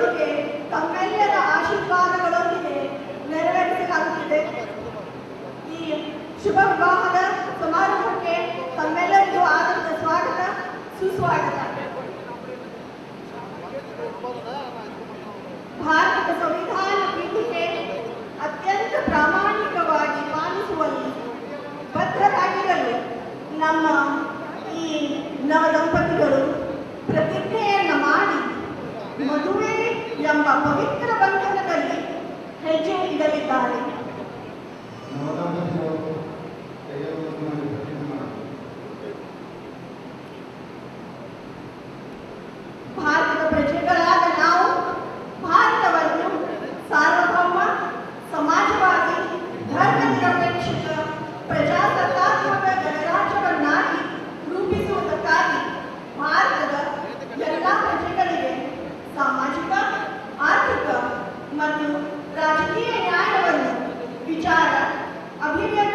ಶ್ರದ್ಧೆಯೊಂದಿಗೆ ತಮ್ಮೆಲ್ಲರ ಆಶೀರ್ವಾದಗಳೊಂದಿಗೆ ನೆರವೇರಿಸಲಾಗುತ್ತಿದೆ. ಈ ಶುಭ ವಿವಾಹದ ಸಮಾರಂಭಕ್ಕೆ ತಮ್ಮೆಲ್ಲರಿಗೂ ಆದರದ ಸ್ವಾಗತ, ಸುಸ್ವಾಗತ. ಭಾರತದ ಸಂವಿಧಾನ ಪೀಠಿಕೆ ಅತ್ಯಂತ ಪ್ರಾಮಾಣಿಕವಾಗಿ ಪಾಲಿಸುವಲ್ಲಿ ಬದ್ಧರಾಗಿರಲು ನಮ್ಮ ಈ ನವದಂಪತಿಗಳು ಪ್ರತಿಜ್ಞೆಯನ್ನು ಮಾಡಿ ಮದುವೆ ಎಂಬ ಪವಿತ್ರ ಬಂಧನದಲ್ಲಿ ಹೆಜ್ಜೆ ಇಡಲಿದ್ದಾರೆ. ಭಾರತದ ಪ್ರಜೆಗಳಾದ ನಾವು ಭಾರತವನ್ನು ಸಾರ್ವಭೌಮ, ಸಮಾಜವಾದಿ, ಧರ್ಮನಿರಪೇಕ್ಷಕ, ಪ್ರಜಾಸತ್ತಾತ್ಮಕ ಗಣರಾಜ್ಯವನ್ನಾಗಿ ರೂಪಿಸುವುದಕ್ಕಾಗಿ ಭಾರತದ ಎಲ್ಲ ಪ್ರಜೆಗಳಿಗೆ ಸಾಮಾಜಿಕ, ಆರ್ಥಿಕ ಮತ್ತು ರಾಜಕೀಯ ನ್ಯಾಯವನ್ನು ವಿಚಾರ, ಅಭಿವ್ಯಕ್ತಿ